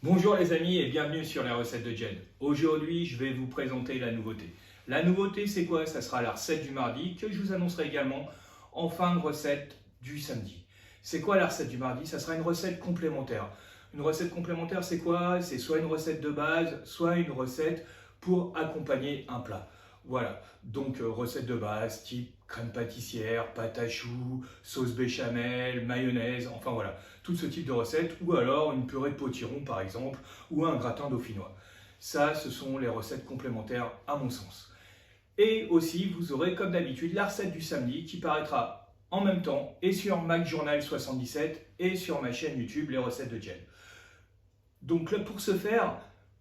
Bonjour les amis et bienvenue sur les recettes de Jen. Aujourd'hui, je vais vous présenter la nouveauté. La nouveauté, c'est quoi? Ça sera la recette du mardi que je vous annoncerai également en fin de recette du samedi. C'est quoi la recette du mardi? Ça sera une recette complémentaire. Une recette complémentaire, c'est quoi? C'est soit une recette de base, soit une recette pour accompagner un plat. Voilà, donc recette de base type crème pâtissière, pâte à choux, sauce béchamel, mayonnaise, enfin voilà, tout ce type de recettes, ou alors une purée de potiron par exemple, ou un gratin dauphinois. Ça, ce sont les recettes complémentaires à mon sens. Et aussi, vous aurez comme d'habitude la recette du samedi qui paraîtra en même temps et sur MacJournal 77 et sur ma chaîne YouTube Les Recettes de Jen. Donc là, pour ce faire,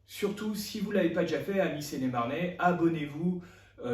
surtout si vous ne l'avez pas déjà fait, amis Sénémarnais, abonnez-vous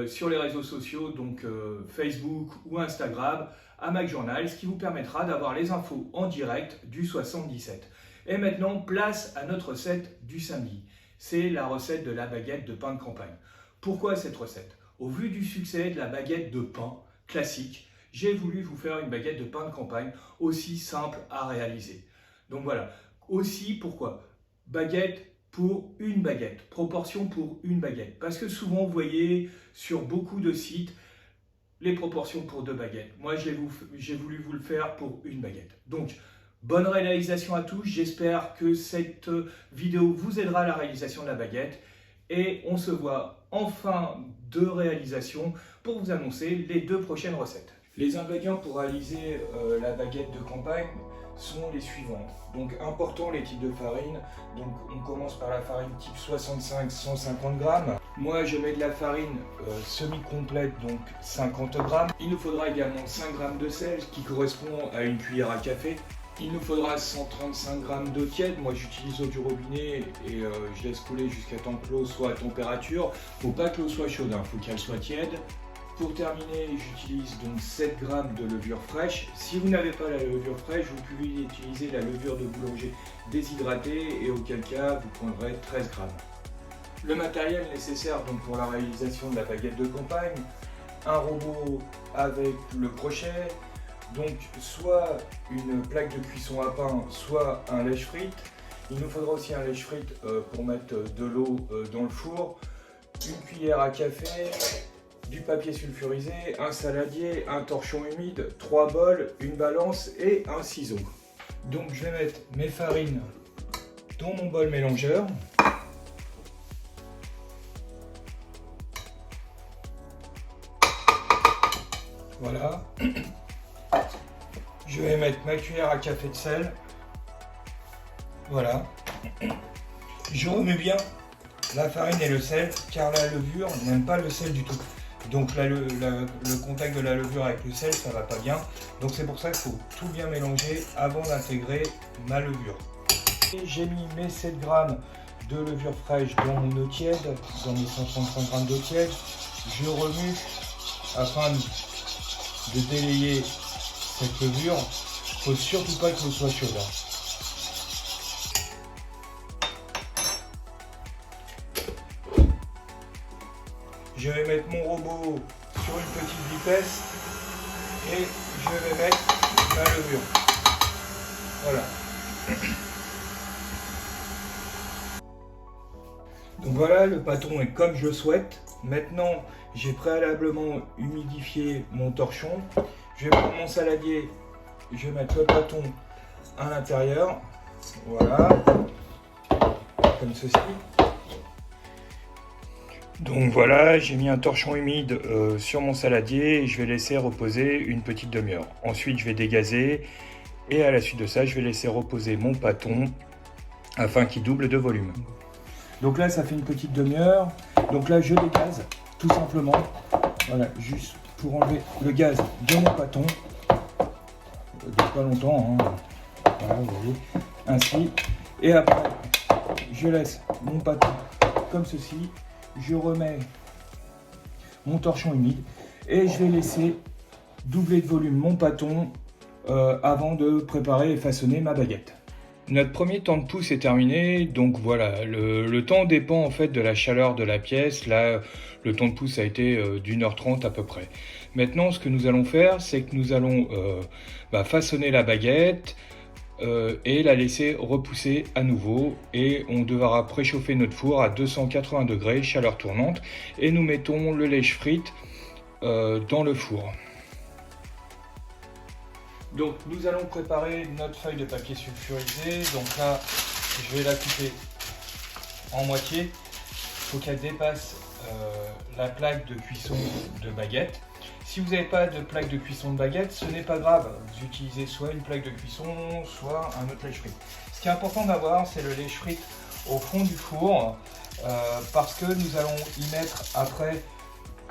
sur les réseaux sociaux, donc Facebook ou Instagram, à MacJournal, ce qui vous permettra d'avoir les infos en direct du 77. Et maintenant, place à notre recette du samedi. C'est la recette de la baguette de pain de campagne. Pourquoi cette recette? Au vu du succès de la baguette de pain classique, j'ai voulu vous faire une baguette de pain de campagne aussi simple à réaliser. Donc voilà, aussi pourquoi? Baguette pour une baguette, proportion pour une baguette. Parce que souvent, vous voyez sur beaucoup de sites, les proportions pour deux baguettes. Moi, j'ai voulu vous le faire pour une baguette. Donc, bonne réalisation à tous. J'espère que cette vidéo vous aidera à la réalisation de la baguette. Et on se voit en fin de réalisation pour vous annoncer les deux prochaines recettes. Les ingrédients pour réaliser la baguette de campagne sont les suivants. Donc important les types de farine. Donc on commence par la farine type 65-150 grammes. Moi je mets de la farine semi-complète, donc 50 grammes. Il nous faudra également 5 grammes de sel qui correspond à une cuillère à café. Il nous faudra 135 grammes d'eau tiède. Moi j'utilise l'eau du robinet et je laisse couler jusqu'à temps que l'eau soit à température. Faut pas que l'eau soit chaude, faut qu'elle soit tiède. Pour terminer, j'utilise donc 7 g de levure fraîche. Si vous n'avez pas la levure fraîche, vous pouvez utiliser la levure de boulanger déshydratée et auquel cas vous prendrez 13 g. Le matériel nécessaire donc pour la réalisation de la baguette de campagne, un robot avec le crochet, donc soit une plaque de cuisson à pain, soit un lèche-frites. Il nous faudra aussi un lèche-frites pour mettre de l'eau dans le four, une cuillère à café, du papier sulfurisé, un saladier, un torchon humide, 3 bols, une balance et un ciseau. Donc je vais mettre mes farines dans mon bol mélangeur. Voilà. Je vais mettre ma cuillère à café de sel. Voilà. Je remets bien la farine et le sel car la levure n'aime pas le sel du tout. Donc là, le contact de la levure avec le sel, ça va pas bien. Donc c'est pour ça qu'il faut tout bien mélanger avant d'intégrer ma levure. J'ai mis mes 7 g de levure fraîche dans mon eau tiède, dans mes 135 g d'eau tiède. Je remue afin de délayer cette levure. Il ne faut surtout pas que l'eau soit chaude. Je vais mettre mon robot sur une petite vitesse et je vais mettre ma levure. Voilà. Donc voilà, le pâton est comme je le souhaite. Maintenant, j'ai préalablement humidifié mon torchon. Je vais prendre mon saladier, je vais mettre le pâton à l'intérieur. Voilà. Comme ceci. Donc voilà, j'ai mis un torchon humide sur mon saladier et je vais laisser reposer une petite demi-heure. Ensuite, je vais dégazer et à la suite de ça, je vais laisser reposer mon pâton afin qu'il double de volume. Donc là, ça fait une petite demi-heure. Donc là, je dégaze tout simplement. Voilà, juste pour enlever le gaz de mon pâton. Pas longtemps, Voilà, vous voyez, ainsi. Et après, je laisse mon pâton comme ceci. Je remets mon torchon humide et je vais laisser doubler de volume mon pâton avant de préparer et façonner ma baguette. Notre premier temps de pousse est terminé, donc voilà, le temps dépend en fait de la chaleur de la pièce. Là, le temps de pousse a été d'1h30 à peu près. Maintenant, ce que nous allons faire, c'est que nous allons façonner la baguette, et la laisser repousser à nouveau. Et on devra préchauffer notre four à 280 degrés, chaleur tournante. Et nous mettons le lèche-frites dans le four. Donc nous allons préparer notre feuille de papier sulfurisé. Donc là, je vais la couper en moitié. Il faut qu'elle dépasse la plaque de cuisson de baguette. Si vous n'avez pas de plaque de cuisson de baguette, ce n'est pas grave. Vous utilisez soit une plaque de cuisson, soit un autre lèche-frites. Ce qui est important d'avoir, c'est le lèche-frites au fond du four, parce que nous allons y mettre après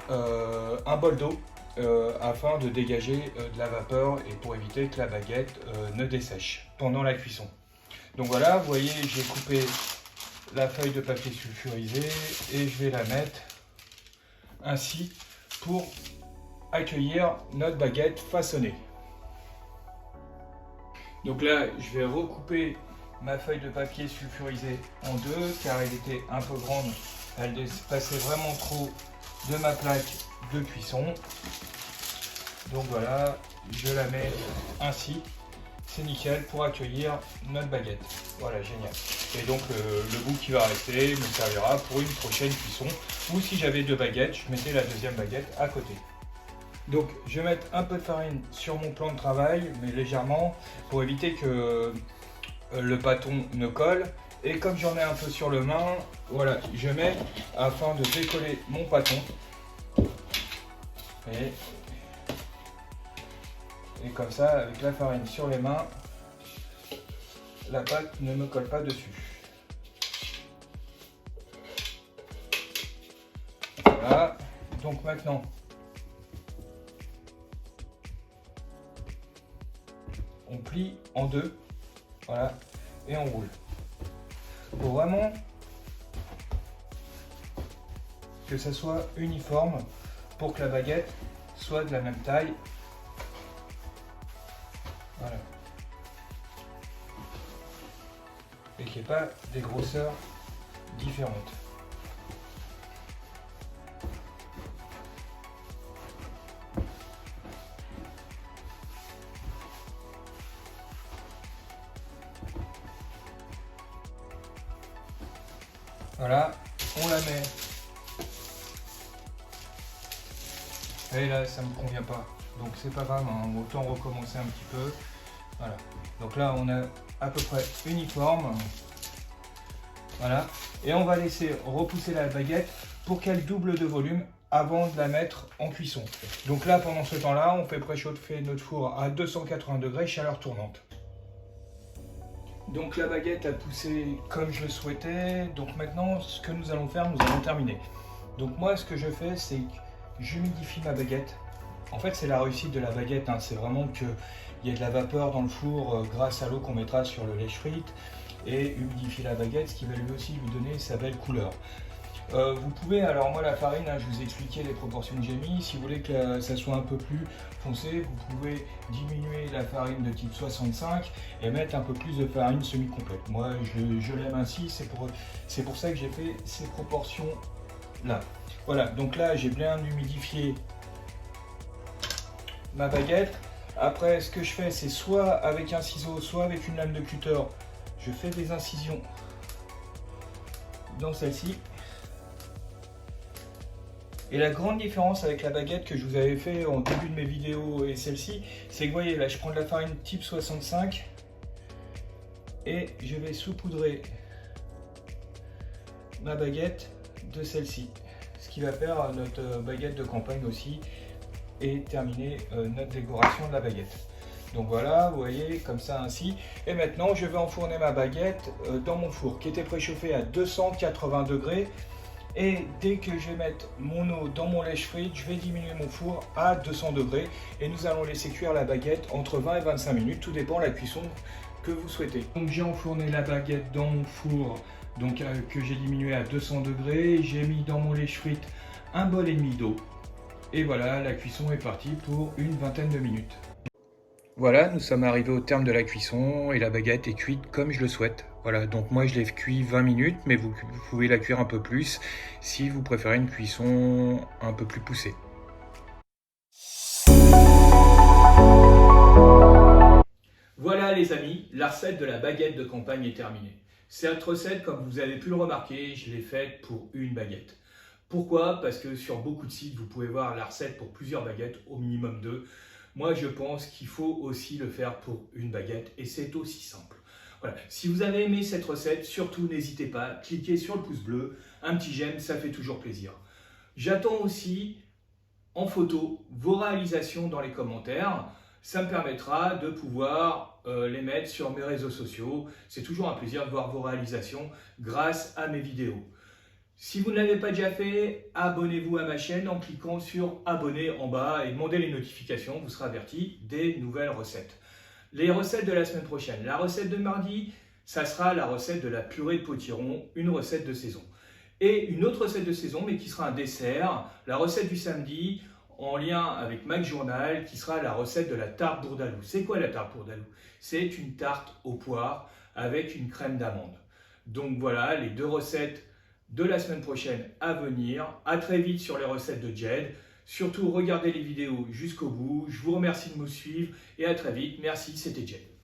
un bol d'eau afin de dégager de la vapeur et pour éviter que la baguette ne dessèche pendant la cuisson. Donc voilà, vous voyez, j'ai coupé la feuille de papier sulfurisé et je vais la mettre ainsi pour accueillir notre baguette façonnée. Donc là, je vais recouper ma feuille de papier sulfurisé en deux car elle était un peu grande, elle dépassait vraiment trop de ma plaque de cuisson. Donc voilà, je la mets ainsi, c'est nickel pour accueillir notre baguette. Voilà, génial. Et donc le bout qui va rester me servira pour une prochaine cuisson, ou si j'avais deux baguettes, je mettais la deuxième baguette à côté. Donc je vais mettre un peu de farine sur mon plan de travail, mais légèrement, pour éviter que le pâton ne colle. Et comme j'en ai un peu sur le main, voilà, je mets afin de décoller mon pâton. Et comme ça, avec la farine sur les mains, la pâte ne me colle pas dessus. Voilà, donc maintenant, on plie en deux, voilà, et on roule. Il faut vraiment que ça soit uniforme pour que la baguette soit de la même taille. Voilà. Et qu'il n'y ait pas des grosseurs différentes. Voilà, on la met. Et là, ça ne me convient pas. Donc c'est pas grave, hein, autant recommencer un petit peu. Voilà. Donc là, on a à peu près uniforme. Voilà. Et on va laisser repousser la baguette pour qu'elle double de volume avant de la mettre en cuisson. Donc là, pendant ce temps-là, on fait préchauffer notre four à 280 degrés, chaleur tournante. Donc la baguette a poussé comme je le souhaitais. Donc maintenant, ce que nous allons faire, nous allons terminer. Donc moi, ce que je fais, c'est que j'humidifie ma baguette. En fait, c'est la réussite de la baguette, hein. C'est vraiment qu'il y ait de la vapeur dans le four grâce à l'eau qu'on mettra sur le lèche-frites et humidifier la baguette, ce qui va lui aussi lui donner sa belle couleur. Vous pouvez, alors moi la farine, hein, je vous ai expliqué les proportions que j'ai mis. Si vous voulez que ça soit un peu plus foncé, vous pouvez diminuer la farine de type 65 et mettre un peu plus de farine semi-complète. Moi, je l'aime ainsi, c'est pour ça que j'ai fait ces proportions là. Voilà, donc là j'ai bien humidifié ma baguette. Après, ce que je fais, c'est soit avec un ciseau, soit avec une lame de cutter, je fais des incisions dans celle-ci. Et la grande différence avec la baguette que je vous avais fait en début de mes vidéos et celle-ci, c'est que vous voyez là, je prends de la farine type 65 et je vais saupoudrer ma baguette de celle-ci. Ce qui va faire notre baguette de campagne aussi et terminer notre décoration de la baguette. Donc voilà, vous voyez, comme ça ainsi. Et maintenant, je vais enfourner ma baguette dans mon four qui était préchauffé à 280 degrés. Et dès que je vais mettre mon eau dans mon lèche-frites, je vais diminuer mon four à 200 degrés et nous allons laisser cuire la baguette entre 20 et 25 minutes, tout dépend de la cuisson que vous souhaitez. Donc j'ai enfourné la baguette dans mon four donc, que j'ai diminué à 200 degrés, j'ai mis dans mon lèche-frites un bol et demi d'eau et voilà, la cuisson est partie pour une vingtaine de minutes. Voilà, nous sommes arrivés au terme de la cuisson et la baguette est cuite comme je le souhaite. Voilà, donc moi je l'ai cuit 20 minutes, mais vous pouvez la cuire un peu plus si vous préférez une cuisson un peu plus poussée. Voilà les amis, la recette de la baguette de campagne est terminée. Cette recette, comme vous avez pu le remarquer, je l'ai faite pour une baguette. Pourquoi? Parce que sur beaucoup de sites, vous pouvez voir la recette pour plusieurs baguettes, au minimum 2. Moi, je pense qu'il faut aussi le faire pour une baguette et c'est aussi simple. Voilà. Si vous avez aimé cette recette, surtout n'hésitez pas, cliquez sur le pouce bleu, un petit j'aime, ça fait toujours plaisir. J'attends aussi en photo vos réalisations dans les commentaires. Ça me permettra de pouvoir les mettre sur mes réseaux sociaux. C'est toujours un plaisir de voir vos réalisations grâce à mes vidéos. Si vous ne l'avez pas déjà fait, abonnez-vous à ma chaîne en cliquant sur abonner en bas et demandez les notifications. Vous serez averti des nouvelles recettes. Les recettes de la semaine prochaine. La recette de mardi, ça sera la recette de la purée de potiron, une recette de saison. Et une autre recette de saison, mais qui sera un dessert, la recette du samedi, en lien avec Mac Journal, qui sera la recette de la tarte bourdaloue. C'est quoi la tarte bourdaloue? C'est une tarte aux poires avec une crème d'amande. Donc voilà, les deux recettes de la semaine prochaine à venir. À très vite sur les recettes de Jed. Surtout, regardez les vidéos jusqu'au bout. Je vous remercie de me suivre et à très vite. Merci, c'était Jed.